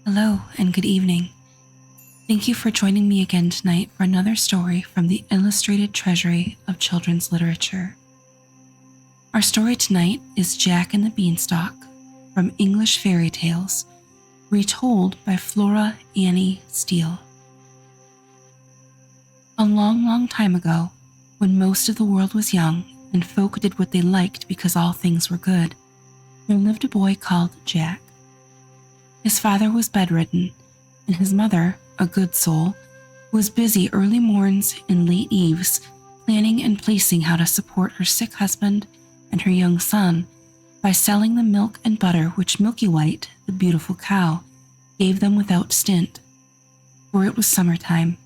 Hello and good evening. Thank you for joining me again tonight for another story from the illustrated treasury of children's literature. Our story tonight is Jack and the Beanstalk from English Fairy Tales, retold by Flora Annie Steel. A long, long time ago, when most of the world was young and folk did what they liked because all things were good, there lived a boy called Jack. His father was bedridden, and his mother, a good soul, was busy early morns and late eves planning and placing how to support her sick husband and her young son by selling the milk and butter which Milky White, the beautiful cow, gave them without stint. For it was summertime,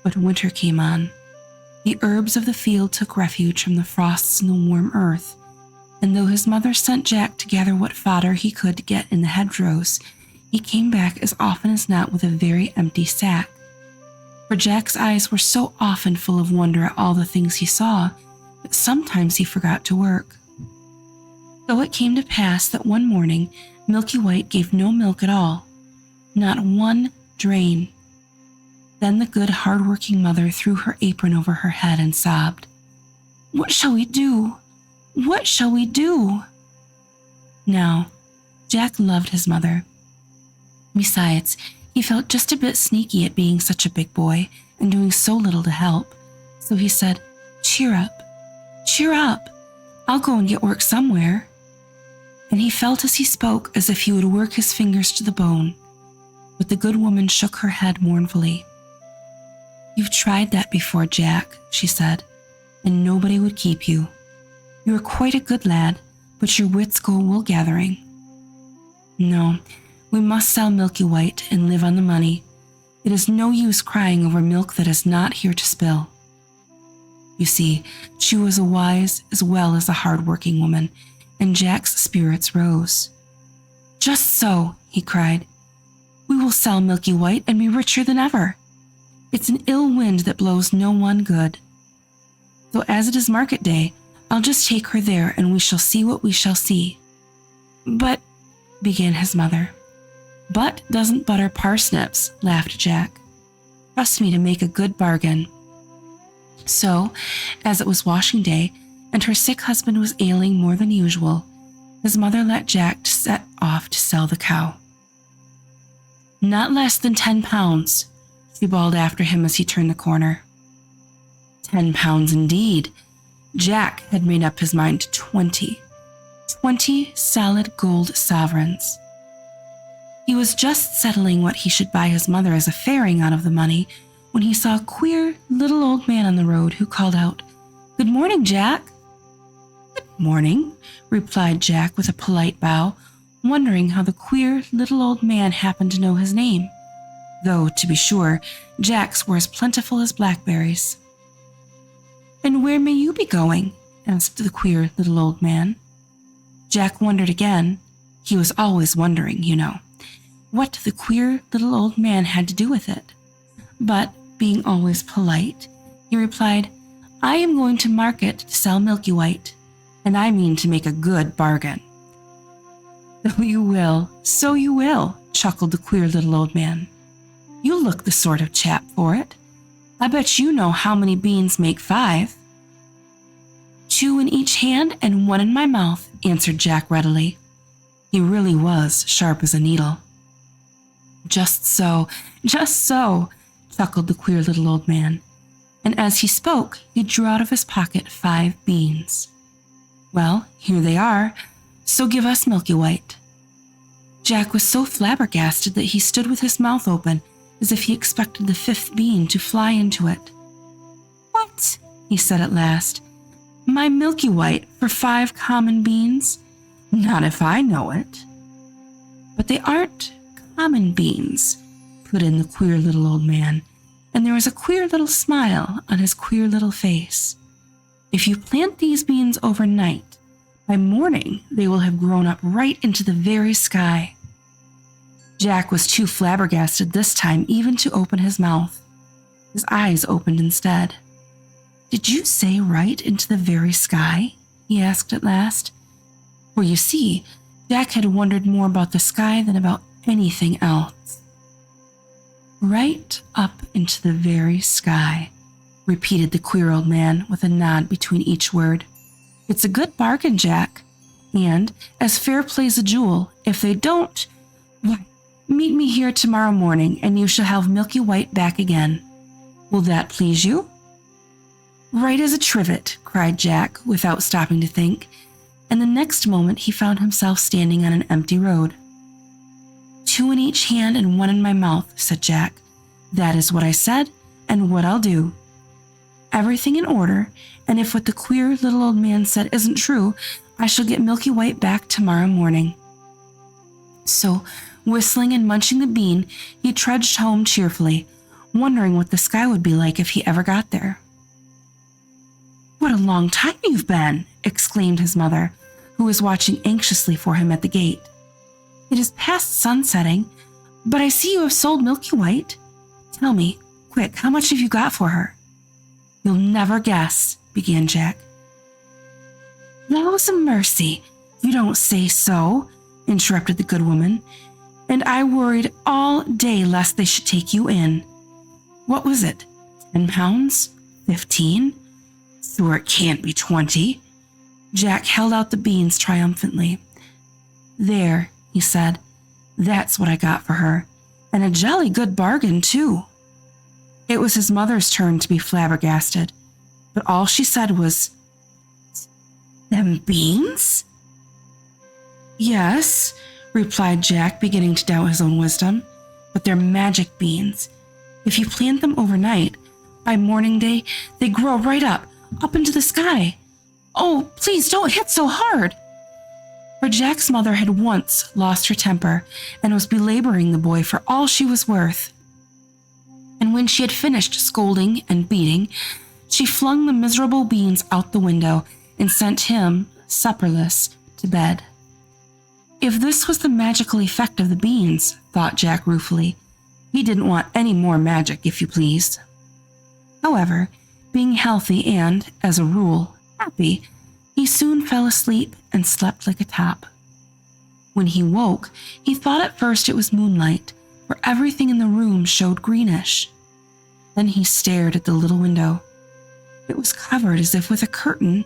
but winter came on. The herbs of the field took refuge from the frosts in the warm earth, and though his mother sent Jack to gather what fodder he could get in the hedgerows, he came back as often as not with a very empty sack. For Jack's eyes were so often full of wonder at all the things he saw that sometimes he forgot to work. So it came to pass that one morning Milky White gave no milk at all, not one drain. Then the good hardworking mother threw her apron over her head and sobbed, "What shall we do? What shall we do?" Now, Jack loved his mother. Besides, he felt just a bit sneaky at being such a big boy and doing so little to help. So he said, cheer up, I'll go and get work somewhere." And he felt as he spoke as if he would work his fingers to the bone. But the good woman shook her head mournfully. "You've tried that before, Jack," she said, "and nobody would keep you. You are quite a good lad, but your wits go wool gathering. No, we must sell Milky White and live on the money. It is no use crying over milk that is not here to spill." You see, she was a wise as well as a hard-working woman, and Jack's spirits rose. "Just so," he cried. "We will sell Milky White and be richer than ever. It's an ill wind that blows no one good. So as it is market day, I'll just take her there and we shall see what we shall see." "But," began his mother. "But doesn't butter parsnips," laughed Jack. "Trust me to make a good bargain." So, as it was washing day and her sick husband was ailing more than usual, his mother let Jack set off to sell the cow. "Not less than 10 pounds, she bawled after him as he turned the corner. 10 pounds indeed. Jack had made up his mind to 20 solid gold sovereigns. He was just settling what he should buy his mother as a fairing out of the money when he saw a queer little old man on the road who called out, "Good morning, Jack." "Good morning," replied Jack with a polite bow, wondering how the queer little old man happened to know his name, though, to be sure, Jack's were as plentiful as blackberries. "And where may you be going?" asked the queer little old man. Jack wondered again. He was always wondering, you know, what the queer little old man had to do with it. But, being always polite, he replied, "I am going to market to sell Milky White, and I mean to make a good bargain." "So you will," chuckled the queer little old man. "You look the sort of chap for it. I bet you know how many beans make 5. "2 in each hand and 1 in my mouth," answered Jack readily. He really was sharp as a needle. Just so," chuckled the queer little old man, and as he spoke, he drew out of his pocket 5 beans. "Well, here they are, so give us Milky White." Jack was so flabbergasted that he stood with his mouth open, as if he expected the 5th bean to fly into it. "What?" he said at last. "My Milky White for 5 common beans? Not if I know it." "But they aren't common beans," put in the queer little old man, and there was a queer little smile on his queer little face. "If you plant these beans overnight, by morning they will have grown up right into the very sky." Jack was too flabbergasted this time even to open his mouth. His eyes opened instead. "Did you say right into the very sky?" he asked at last. For you see, Jack had wondered more about the sky than about anything else. Right up into the very sky, repeated the queer old man with a nod between each word. It's a good bargain, Jack, and as fair play's a jewel. If they don't, why, meet me here tomorrow morning and you shall have Milky White back again. Will that please you? Right as a trivet, cried Jack without stopping to think, and the next moment he found himself standing on an empty road. 2 in each hand and 1 in my mouth, said Jack. That is what I said and what I'll do. Everything in order, and if what the queer little old man said isn't true, I shall get Milky White back tomorrow morning. So, whistling and munching the bean, he trudged home cheerfully, wondering what the sky would be like if he ever got there. What a long time you've been, exclaimed his mother, who was watching anxiously for him at the gate. It is past sunsetting, but I see you have sold Milky White. Tell me, quick, how much have you got for her? You'll never guess, began Jack. Laws of mercy, you don't say so, interrupted the good woman, and I worried all day lest they should take you in. What was it, 10 pounds? 15? Sure it can't be 20. Jack held out the beans triumphantly. There, he said, that's what I got for her, and a jolly good bargain, too. It was his mother's turn to be flabbergasted, but all she said was, Them beans? Yes, replied Jack, beginning to doubt his own wisdom, but they're magic beans. If you plant them overnight, by morning day, they grow right up into the sky. Oh, please don't hit so hard. For Jack's mother had once lost her temper and was belaboring the boy for all she was worth. And when she had finished scolding and beating, she flung the miserable beans out the window and sent him, supperless, to bed. If this was the magical effect of the beans, thought Jack ruefully, he didn't want any more magic, if you please. However, being healthy and, as a rule, happy, he soon fell asleep and slept like a top. When he woke, he thought at first it was moonlight, for everything in the room showed greenish. Then he stared at the little window. It was covered as if with a curtain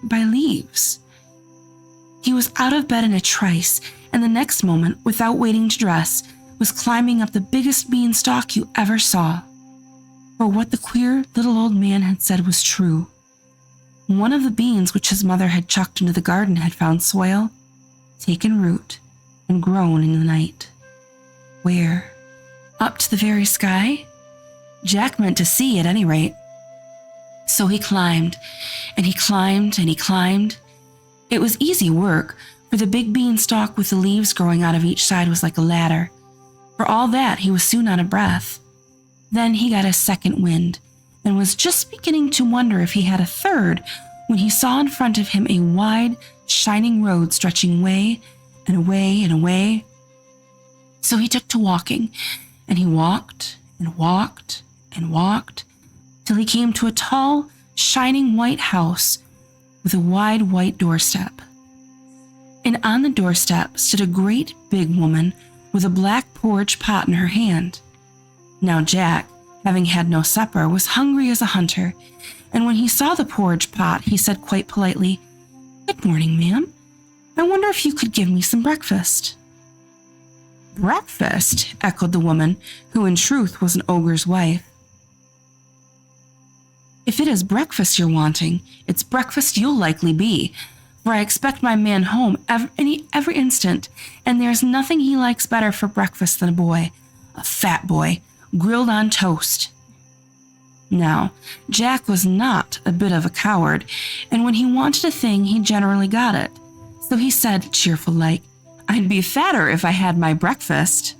by leaves. He was out of bed in a trice, and the next moment, without waiting to dress, was climbing up the biggest beanstalk you ever saw. For what the queer little old man had said was true. One of the beans which his mother had chucked into the garden had found soil, taken root, and grown in the night. Where? Up to the very sky? Jack meant to see at any rate. So he climbed, and he climbed, and he climbed. It was easy work, for the big beanstalk with the leaves growing out of each side was like a ladder. For all that, he was soon out of breath. Then he got a second wind, and was just beginning to wonder if he had a third, when he saw in front of him a wide, shining road stretching away and away and away. So he took to walking, and he walked and walked and walked, till he came to a tall, shining white house with a wide white doorstep. And on the doorstep stood a great big woman with a black porridge pot in her hand. Now Jack, having had no supper, was hungry as a hunter, and when he saw the porridge pot, he said quite politely, "Good morning, ma'am. I wonder if you could give me some breakfast." "Breakfast?" echoed the woman, who in truth was an ogre's wife. "If it is breakfast you're wanting, it's breakfast you'll likely be, for I expect my man home every instant, and there's nothing he likes better for breakfast than a fat boy, grilled on toast." Now, Jack was not a bit of a coward, and when he wanted a thing, he generally got it. So he said, cheerful-like, "I'd be fatter if I had my breakfast."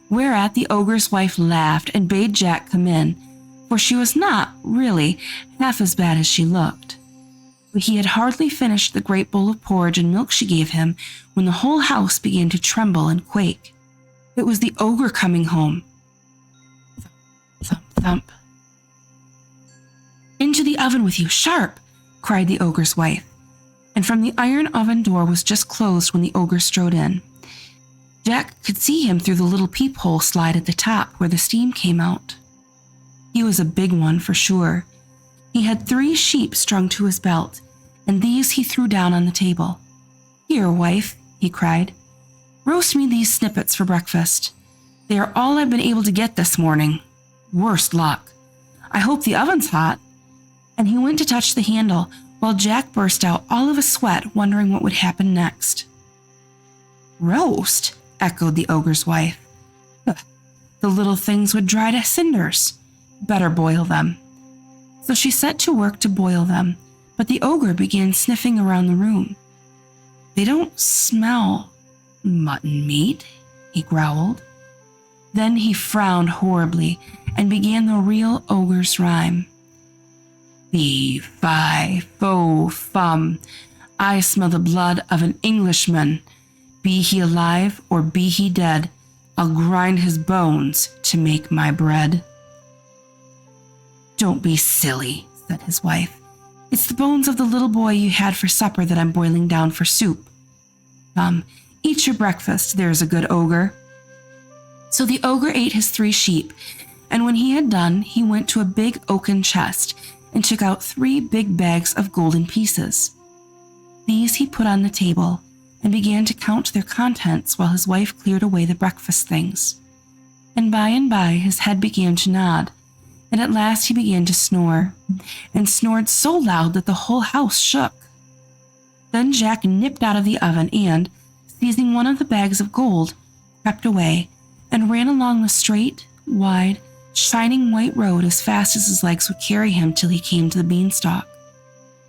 Whereat the ogre's wife laughed and bade Jack come in, for she was not, really, half as bad as she looked. But he had hardly finished the great bowl of porridge and milk she gave him when the whole house began to tremble and quake. It was the ogre coming home. Thump, thump. "Into the oven with you, sharp!" cried the ogre's wife, and from the iron oven door was just closed when the ogre strode in. Jack could see him through the little peephole slide at the top where the steam came out. He was a big one for sure. He had 3 sheep strung to his belt, and these he threw down on the table. "Here, wife," he cried. "Roast me these snippets for breakfast. They are all I've been able to get this morning. Worst luck. I hope the oven's hot." And he went to touch the handle while Jack burst out all of a sweat, wondering what would happen next. "Roast?" echoed the ogre's wife. "Ugh, the little things would dry to cinders. Better boil them." So she set to work to boil them, but the ogre began sniffing around the room. "They don't smell mutton meat," he growled. Then he frowned horribly and began the real ogre's rhyme. "Fee, fi, fo, fum, I smell the blood of an Englishman. Be he alive or be he dead, I'll grind his bones to make my bread." "Don't be silly," said his wife. "It's the bones of the little boy you had for supper that I'm boiling down for soup. Come, eat your breakfast, there's a good ogre." So the ogre ate his 3 sheep, and when he had done, he went to a big oaken chest and took out 3 big bags of golden pieces. These he put on the table and began to count their contents while his wife cleared away the breakfast things. And by his head began to nod, and at last he began to snore, and snored so loud that the whole house shook. Then Jack nipped out of the oven and, seizing one of the bags of gold, crept away and ran along the straight, wide, shining white road as fast as his legs would carry him till he came to the Beanstalk.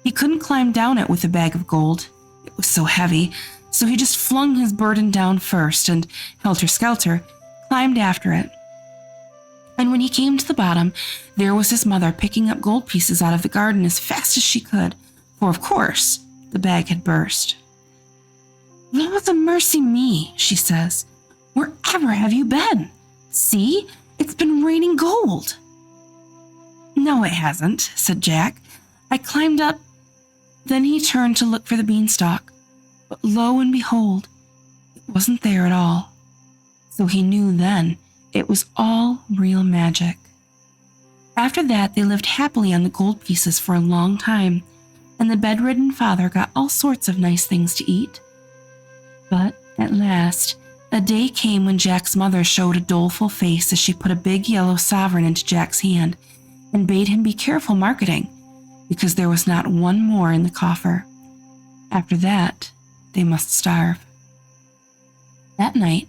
He couldn't climb down it with the bag of gold. It was so heavy, so he just flung his burden down first and, helter-skelter, climbed after it. And when he came to the bottom, there was his mother picking up gold pieces out of the garden as fast as she could, for of course the bag had burst. "Lord of mercy me," she says. "Wherever have you been? See, it's been raining gold." "No, it hasn't," said Jack. "I climbed up." Then he turned to look for the beanstalk, but lo and behold, it wasn't there at all. So he knew then it was all real magic. After that, they lived happily on the gold pieces for a long time, and the bedridden father got all sorts of nice things to eat. But at last, a day came when Jack's mother showed a doleful face as she put a big yellow sovereign into Jack's hand and bade him be careful marketing, because there was not one more in the coffer. After that, they must starve. That night,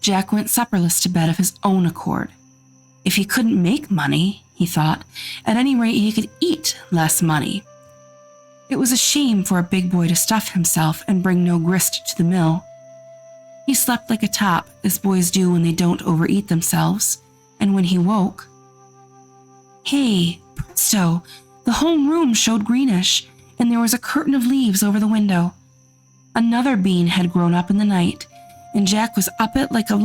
Jack went supperless to bed of his own accord. If he couldn't make money, he thought, at any rate he could eat less money. It was a shame for a big boy to stuff himself and bring no grist to the mill. He slept like a top, as boys do when they don't overeat themselves, and when he woke, hey, presto, the whole room showed greenish, and there was a curtain of leaves over the window. Another bean had grown up in the night, and Jack was up it like a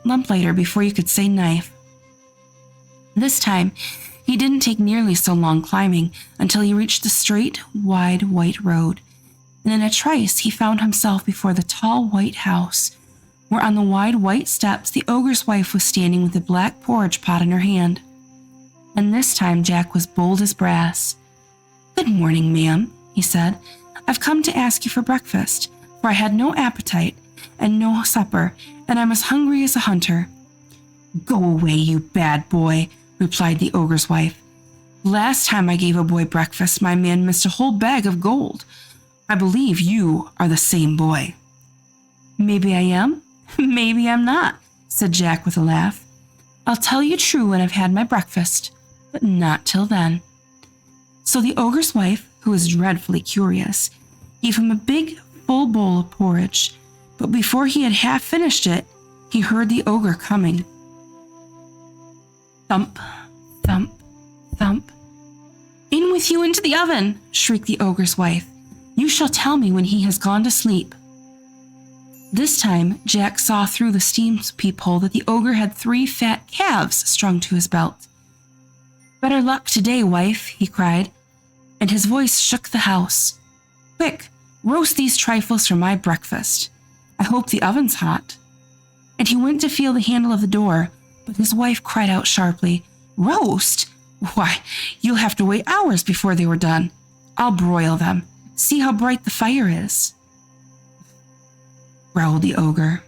lamplighter before you could say knife. This time, he didn't take nearly so long climbing until he reached the straight, wide, white road, and in a trice he found himself before the tall white house, where on the wide white steps the ogre's wife was standing with a black porridge pot in her hand. And this time Jack was bold as brass. "Good morning, ma'am," he said. "I've come to ask you for breakfast, for I had no appetite and no supper, and I'm as hungry as a hunter." "Go away, you bad boy," replied the ogre's wife. "Last time I gave a boy breakfast, my man missed a whole bag of gold. I believe you are the same boy." "Maybe I am, maybe I'm not," said Jack with a laugh. "I'll tell you true when I've had my breakfast, but not till then." So the ogre's wife, who was dreadfully curious, gave him a big, full bowl of porridge, but before he had half finished it, he heard the ogre coming. Thump, thump, thump. "In with you into the oven," shrieked the ogre's wife. "You shall tell me when he has gone to sleep." This time, Jack saw through the steam peephole that the ogre had 3 fat calves strung to his belt. "Better luck today, wife," he cried, and his voice shook the house. "Quick, roast these trifles for my breakfast. I hope the oven's hot." he went to feel the handle of the door, but his wife cried out sharply, "Roast? Why, you'll have to wait hours before they were done. I'll broil them. See how bright the fire is," growled the ogre,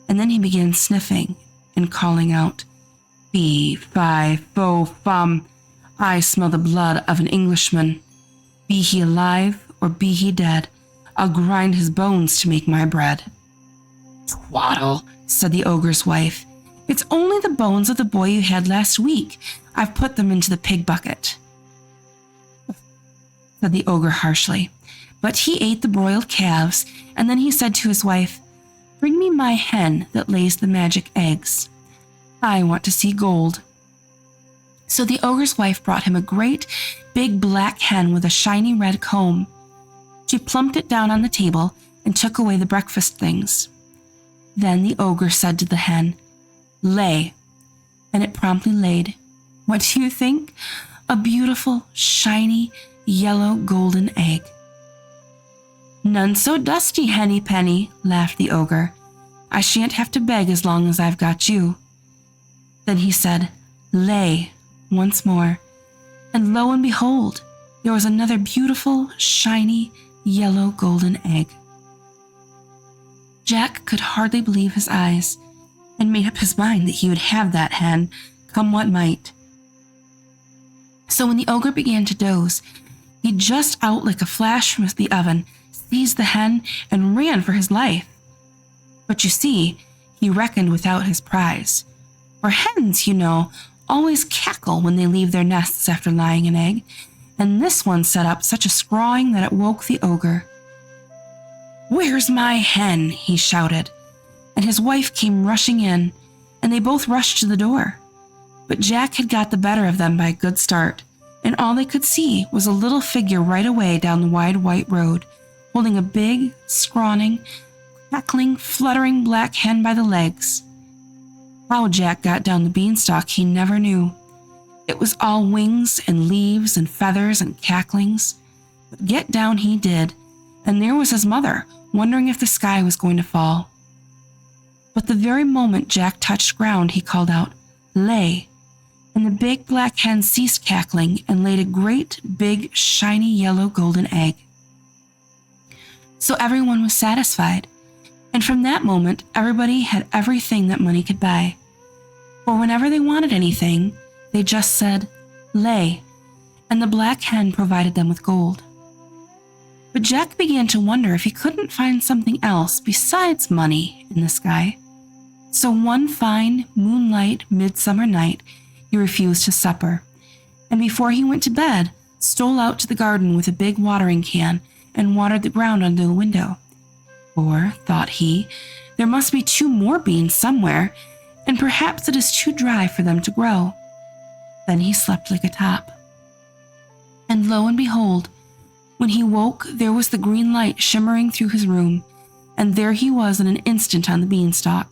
and then he began sniffing and calling out, "Fee, fi, fo, fum. I smell the blood of an Englishman. Be he alive or be he dead, I'll grind his bones to make my bread." "Twaddle," said the ogre's wife. "It's only the bones of the boy you had last week. I've put them into the pig bucket," said the ogre harshly. But he ate the broiled calves, and then he said to his wife, "Bring me my hen that lays the magic eggs. I want to see gold." So the ogre's wife brought him a great big black hen with a shiny red comb. She plumped it down on the table and took away the breakfast things. Then the ogre said to the hen, "Lay," and it promptly laid. What do you think? A beautiful, shiny, yellow golden egg. "None so dusty, Henny Penny," laughed the ogre. "I shan't have to beg as long as I've got you." Then he said, "Lay," once more, and lo and behold, there was another beautiful, shiny, yellow golden egg. Jack could hardly believe his eyes, and made up his mind that he would have that hen, come what might. So when the ogre began to doze, he just out like a flash from the oven, seized the hen, and ran for his life. But you see, he reckoned without his prize. For hens, you know, always cackle when they leave their nests after laying an egg, and this one set up such a scrawling that it woke the ogre. "Where's my hen?" he shouted, and his wife came rushing in, and they both rushed to the door. But Jack had got the better of them by a good start, and all they could see was a little figure right away down the wide white road, holding a big, scrawling, cackling, fluttering black hen by the legs. How Jack got down the beanstalk he never knew. It was all wings and leaves and feathers and cacklings. But get down he did, and there was his mother, wondering if the sky was going to fall. But the very moment Jack touched ground, he called out, "Lay," and the big black hen ceased cackling and laid a great, big, shiny, yellow golden egg. So everyone was satisfied, and from that moment, everybody had everything that money could buy. For whenever they wanted anything, they just said, "Lay," and the black hen provided them with gold. But Jack began to wonder if he couldn't find something else besides money in the sky. So one fine, moonlight, midsummer night, he refused his supper, and before he went to bed, stole out to the garden with a big watering can and watered the ground under the window. For, thought he, there must be 2 more beans somewhere, and perhaps it is too dry for them to grow. Then he slept like a top. And lo and behold, when he woke, there was the green light shimmering through his room, and there he was in an instant on the beanstalk,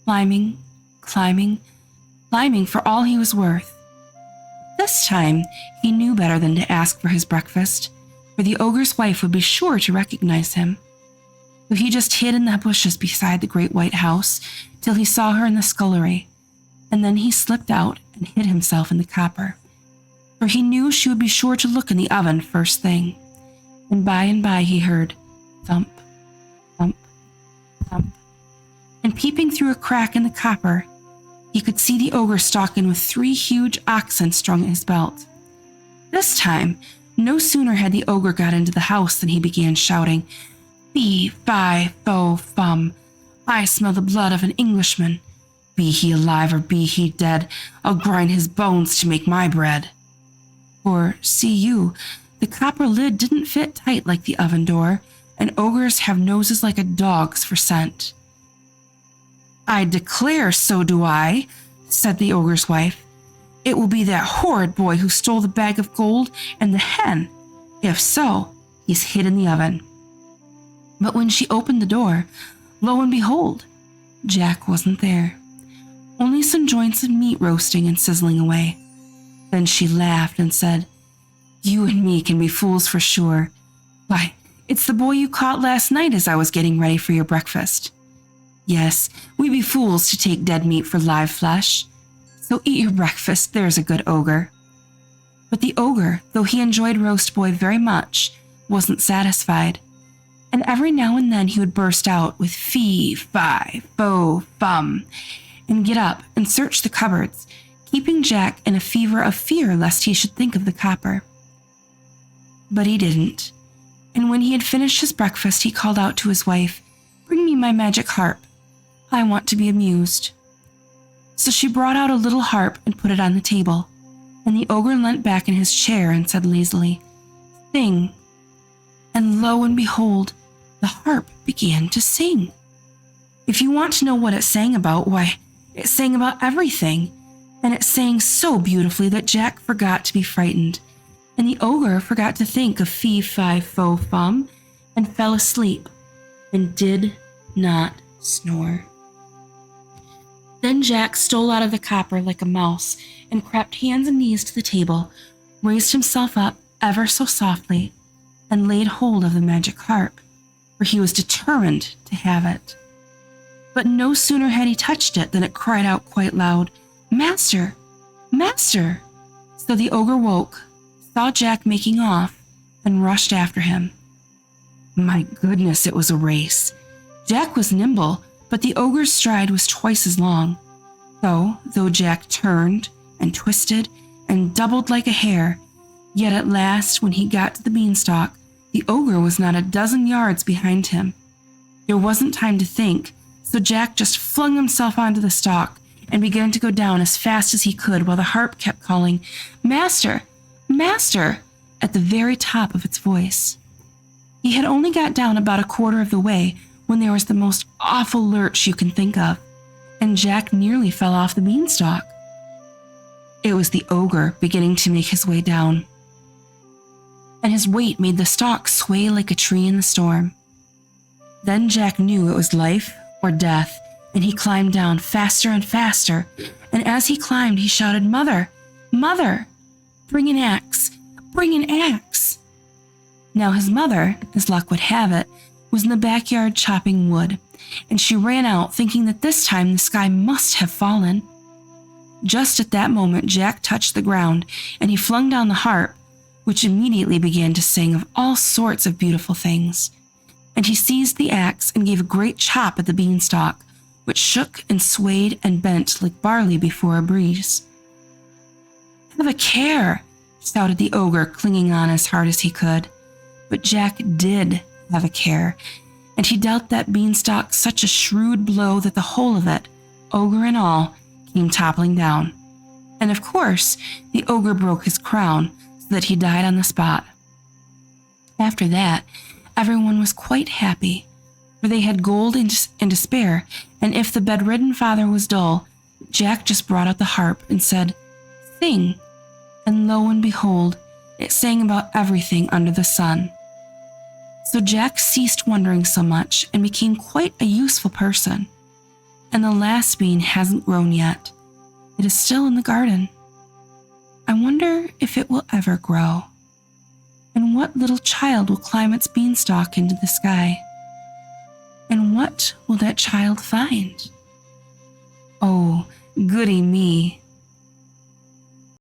climbing, climbing, climbing for all he was worth. This time, he knew better than to ask for his breakfast, for the ogre's wife would be sure to recognize him. So he just hid in the bushes beside the great white house till he saw her in the scullery, and then he slipped out and hid himself in the copper, for he knew she would be sure to look in the oven first thing. And by he heard thump, thump, thump, and peeping through a crack in the copper, he could see the ogre stalking with 3 huge oxen strung at his belt. This time, no sooner had the ogre got into the house than he began shouting, "Fee, fi, fo, fum. I smell the blood of an Englishman. Be he alive or be he dead, I'll grind his bones to make my bread." For, see you, the copper lid didn't fit tight like the oven door, and ogres have noses like a dog's for scent. "I declare so do I," said the ogre's wife. "It will be that horrid boy who stole the bag of gold and the hen. If so, he's hid in the oven." But when she opened the door, lo and behold, Jack wasn't there. Only some joints of meat roasting and sizzling away. Then she laughed and said, "You and me can be fools for sure. Why, it's the boy you caught last night as I was getting ready for your breakfast." Yes, we be fools to take dead meat for live flesh. So eat your breakfast, there's a good ogre." But the ogre, though he enjoyed roast boy very much, wasn't satisfied, and every now and then he would burst out with fee, fi, fo, fum, and get up and search the cupboards, keeping Jack in a fever of fear lest he should think of the copper. But he didn't, and when he had finished his breakfast, he called out to his wife, "Bring me my magic harp. I want to be amused." So she brought out a little harp and put it on the table, and the ogre leant back in his chair and said lazily, "Sing." And lo and behold, the harp began to sing. If you want to know what it sang about, why, it sang about everything, and it sang so beautifully that Jack forgot to be frightened, and the ogre forgot to think of fee, fi, fo, fum, and fell asleep, and did not snore. Then Jack stole out of the copper like a mouse, and crept hands and knees to the table, raised himself up ever so softly, and laid hold of the magic harp, for he was determined to have it. But no sooner had he touched it than it cried out quite loud, "Master! Master!" So the ogre woke, saw Jack making off, and rushed after him. My goodness, it was a race. Jack was nimble, but the ogre's stride was twice as long. So, though Jack turned and twisted and doubled like a hare, yet at last, when he got to the beanstalk, the ogre was not a dozen yards behind him. There wasn't time to think, so Jack just flung himself onto the stalk and began to go down as fast as he could while the harp kept calling, "Master! Master!" at the very top of its voice. He had only got down about a quarter of the way when there was the most awful lurch you can think of, and Jack nearly fell off the beanstalk. It was the ogre beginning to make his way down, and his weight made the stalk sway like a tree in the storm. Then Jack knew it was life or death, and he climbed down faster and faster, and as he climbed, he shouted, "Mother! Mother! Bring an axe! Bring an axe!" Now his mother, as luck would have it, was in the backyard chopping wood, and she ran out thinking that this time the sky must have fallen. Just at that moment, Jack touched the ground, and he flung down the harp, which immediately began to sing of all sorts of beautiful things. And he seized the axe and gave a great chop at the beanstalk, which shook and swayed and bent like barley before a breeze. "Have a care!" shouted the ogre, clinging on as hard as he could. But Jack did have a care, and he dealt that beanstalk such a shrewd blow that the whole of it, ogre and all, came toppling down. And of course, the ogre broke his crown so that he died on the spot. After that, everyone was quite happy, for they had gold and to spare, and if the bedridden father was dull, Jack just brought out the harp and said, "Sing," and lo and behold, it sang about everything under the sun. So Jack ceased wondering so much and became quite a useful person. And the last bean hasn't grown yet. It is still in the garden. I wonder if it will ever grow. And what little child will climb its beanstalk into the sky? And what will that child find? Oh, goody me!